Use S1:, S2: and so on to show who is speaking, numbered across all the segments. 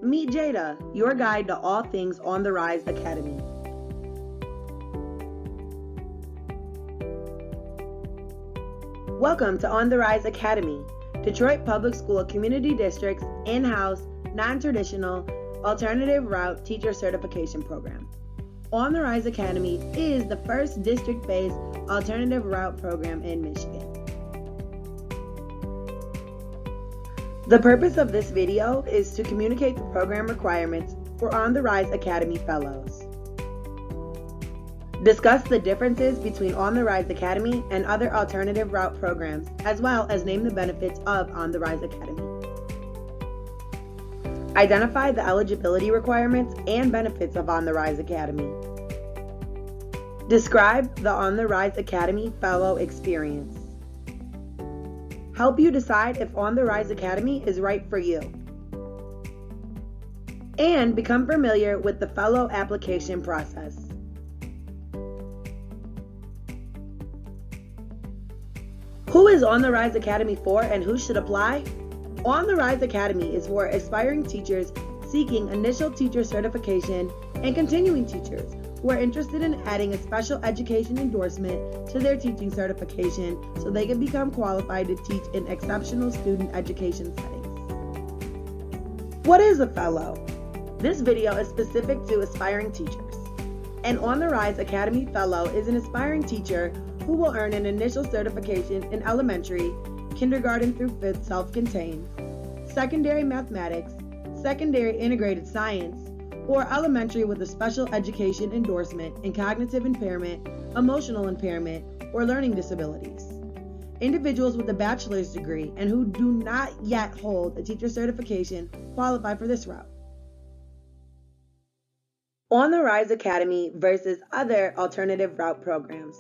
S1: Meet Jada, your guide to all things On the Rise Academy. Welcome to On the Rise Academy, Detroit Public School Community District's in-house, non-traditional, alternative route teacher certification program. On the Rise Academy is the first district-based alternative route program in Michigan. The purpose of this video is to communicate the program requirements for On the Rise Academy Fellows. Discuss the differences between On the Rise Academy and other alternative route programs, as well as name the benefits of On the Rise Academy. Identify the eligibility requirements and benefits of On the Rise Academy. Describe the On the Rise Academy Fellow experience. Help you decide if On the Rise Academy is right for you. And become familiar with the Fellow application process. Who is On the Rise Academy for and who should apply? On the Rise Academy is for aspiring teachers seeking initial teacher certification and continuing teachers who are interested in adding a special education endorsement to their teaching certification so they can become qualified to teach in exceptional student education settings. What is a fellow? This video is specific to aspiring teachers. An On the Rise Academy Fellow is an aspiring teacher who will earn an initial certification in elementary, kindergarten through 5th self-contained, secondary mathematics, secondary integrated science, or elementary with a special education endorsement in cognitive impairment, emotional impairment, or learning disabilities. Individuals with a bachelor's degree and who do not yet hold a teacher certification qualify for this route. On the Rise Academy versus other alternative route programs.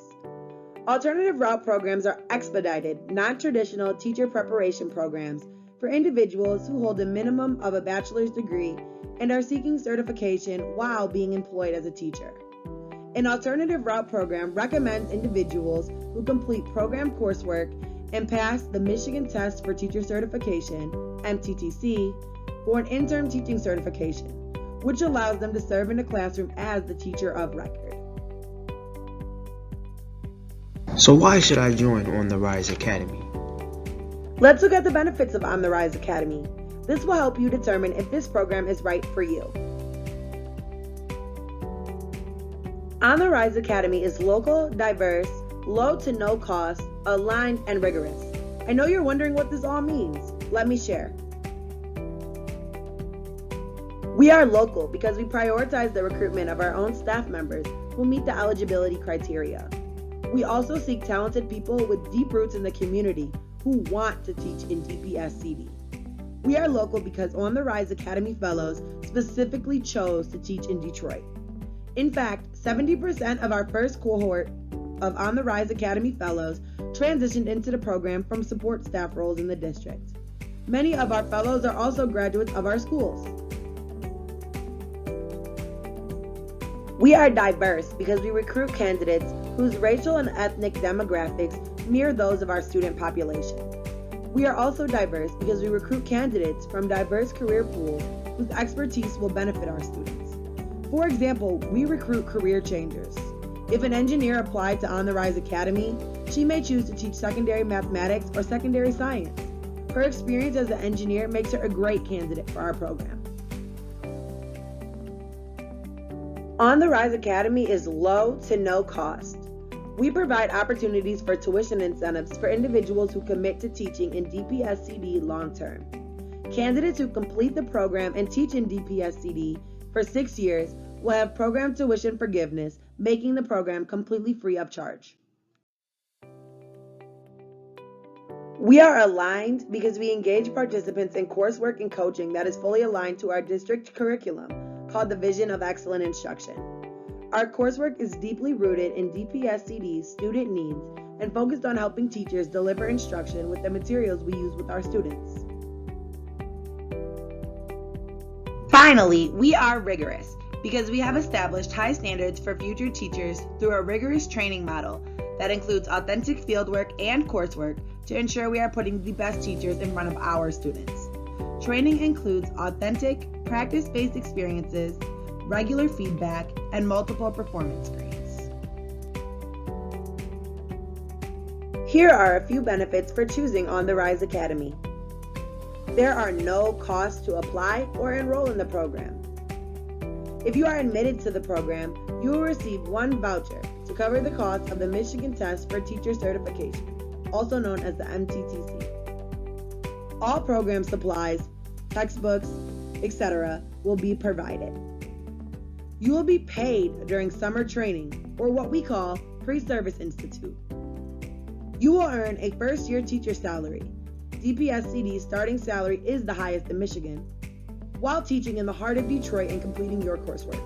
S1: Alternative route programs are expedited, non-traditional teacher preparation programs for individuals who hold a minimum of a bachelor's degree and are seeking certification while being employed as a teacher. An alternative route program recommends individuals who complete program coursework and pass the Michigan Test for Teacher Certification, MTTC, for an interim teaching certification, which allows them to serve in the classroom as the teacher of record.
S2: So why should I join On the Rise Academy?
S1: Let's look at the benefits of On the Rise Academy. This will help you determine if this program is right for you. On the Rise Academy is local, diverse, low to no cost, aligned, and rigorous. I know you're wondering what this all means. Let me share. We are local because we prioritize the recruitment of our own staff members who meet the eligibility criteria. We also seek talented people with deep roots in the community who want to teach in DPSCD. We are local because On the Rise Academy Fellows specifically chose to teach in Detroit. In fact, 70% of our first cohort of On the Rise Academy Fellows transitioned into the program from support staff roles in the district. Many of our fellows are also graduates of our schools. We are diverse because we recruit candidates whose racial and ethnic demographics mirror those of our student population. We are also diverse because we recruit candidates from diverse career pools whose expertise will benefit our students. For example, we recruit career changers. If an engineer applied to On the Rise Academy, she may choose to teach secondary mathematics or secondary science. Her experience as an engineer makes her a great candidate for our program. On the Rise Academy is low to no cost. We provide opportunities for tuition incentives for individuals who commit to teaching in DPSCD long-term. Candidates who complete the program and teach in DPSCD for 6 years will have program tuition forgiveness, making the program completely free of charge. We are aligned because we engage participants in coursework and coaching that is fully aligned to our district curriculum, called the Vision of Excellent Instruction. Our coursework is deeply rooted in DPSCD's student needs and focused on helping teachers deliver instruction with the materials we use with our students. Finally, we are rigorous because we have established high standards for future teachers through a rigorous training model that includes authentic fieldwork and coursework to ensure we are putting the best teachers in front of our students. Training includes authentic, practice-based experiences, regular feedback, and multiple performance grades. Here are a few benefits for choosing On the Rise Academy. There are no costs to apply or enroll in the program. If you are admitted to the program, you will receive one voucher to cover the cost of the Michigan Test for Teacher Certification, also known as the MTTC. All program supplies, textbooks, etc. will be provided. You will be paid during summer training, or what we call Pre-Service Institute. You will earn a first-year teacher salary. DPSCD's starting salary is the highest in Michigan, while teaching in the heart of Detroit and completing your coursework.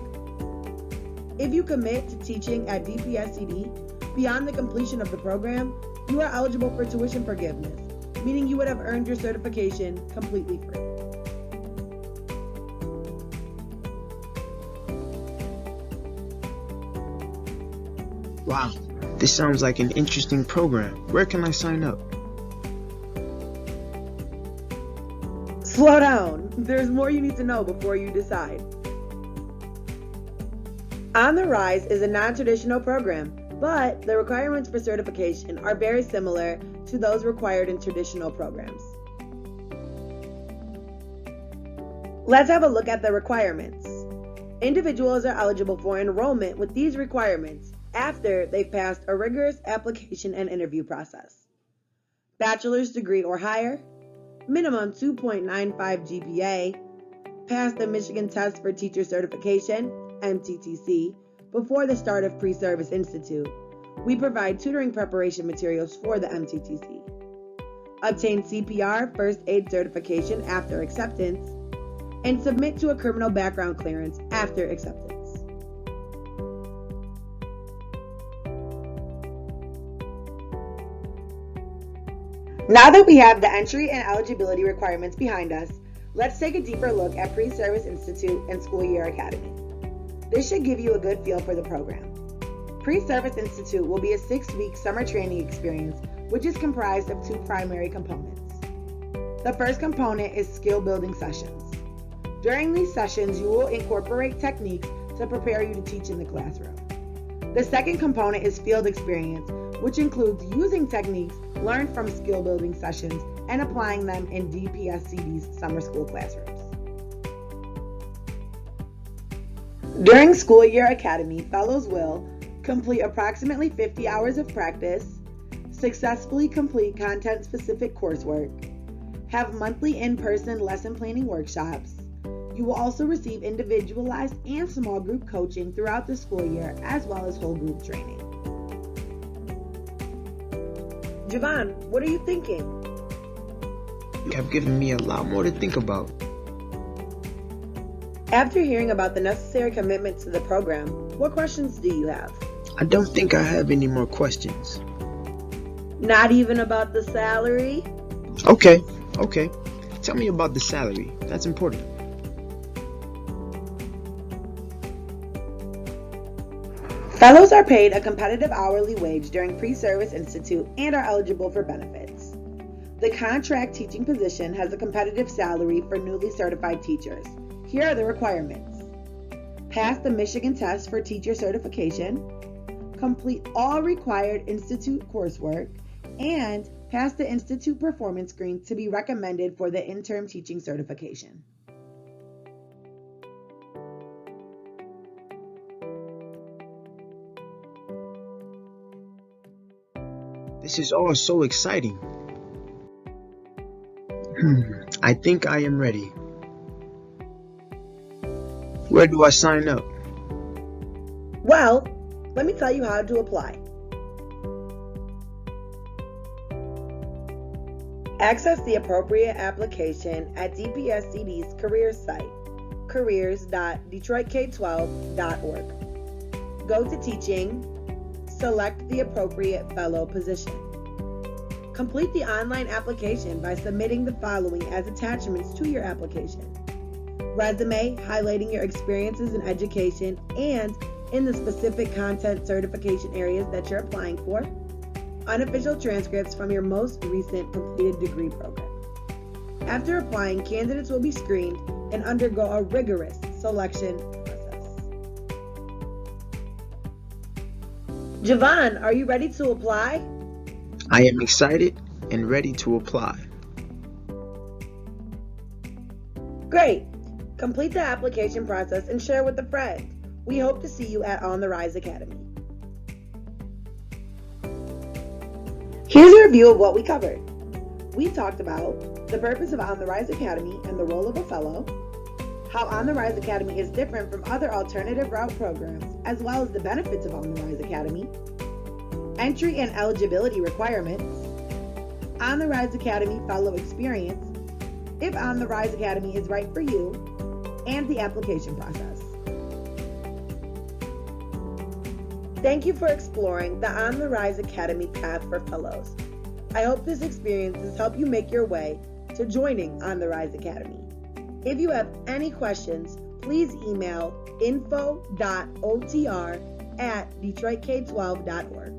S1: If you commit to teaching at DPSCD beyond the completion of the program, you are eligible for tuition forgiveness, meaning you would have earned your certification completely free.
S2: Wow, this sounds like an interesting program. Where can I sign up?
S1: Slow down. There's more you need to know before you decide. On the Rise is a non-traditional program, but the requirements for certification are very similar to those required in traditional programs. Let's have a look at the requirements. Individuals are eligible for enrollment with these requirements after they've passed a rigorous application and interview process. Bachelor's degree or higher, minimum 2.95 GPA, passed the Michigan Test for Teacher Certification, MTTC, before the start of Pre-Service Institute. We provide tutoring preparation materials for the MTTC. Obtain CPR first aid certification after acceptance, and submit to a criminal background clearance after acceptance. Now that we have the entry and eligibility requirements behind us, let's take a deeper look at Pre-Service Institute and School Year Academy. This should give you a good feel for the program. Pre-Service Institute will be a 6-week summer training experience, which is comprised of 2 primary components. The first component is skill building sessions. During these sessions, you will incorporate techniques to prepare you to teach in the classroom. The second component is field experience, which includes using techniques learned from skill building sessions and applying them in DPSCD's summer school classrooms. During School Year Academy, fellows will complete approximately 50 hours of practice, successfully complete content-specific coursework, have monthly in-person lesson planning workshops. You will also receive individualized and small group coaching throughout the school year, as well as whole group training. Javon, what are you thinking?
S2: You have given me a lot more to think about.
S1: After hearing about the necessary commitment to the program, what questions do you have?
S2: I don't think I have any more questions.
S1: Not even about the salary?
S2: Okay. Tell me about the salary. That's important.
S1: Fellows are paid a competitive hourly wage during Pre-Service Institute and are eligible for benefits. The contract teaching position has a competitive salary for newly certified teachers. Here are the requirements. Pass the Michigan Test for Teacher Certification, complete all required Institute coursework, and pass the Institute performance screen to be recommended for the interim teaching certification.
S2: This is all so exciting. I think I am ready. Where do I sign up?
S1: Well, let me tell you how to apply. Access the appropriate application at DPSCD's careers site, careers.detroitk12.org. Go to Teaching, select the appropriate fellow position. Complete the online application by submitting the following as attachments to your application: resume highlighting your experiences in education and in the specific content certification areas that you're applying for, unofficial transcripts from your most recent completed degree program. After applying, candidates will be screened and undergo a rigorous selection process. Javon, are you ready to apply?
S2: I am excited and ready to apply.
S1: Great! Complete the application process and share with a friend. We hope to see you at On the Rise Academy. Here's a review of what we covered. We talked about the purpose of On the Rise Academy and the role of a fellow, how On the Rise Academy is different from other alternative route programs, as well as the benefits of On the Rise Academy, entry and eligibility requirements, On the Rise Academy fellow experience, if On the Rise Academy is right for you, and the application process. Thank you for exploring the On the Rise Academy path for fellows. I hope this experience has helped you make your way to joining On the Rise Academy. If you have any questions, please email info.otr@detroitk12.org.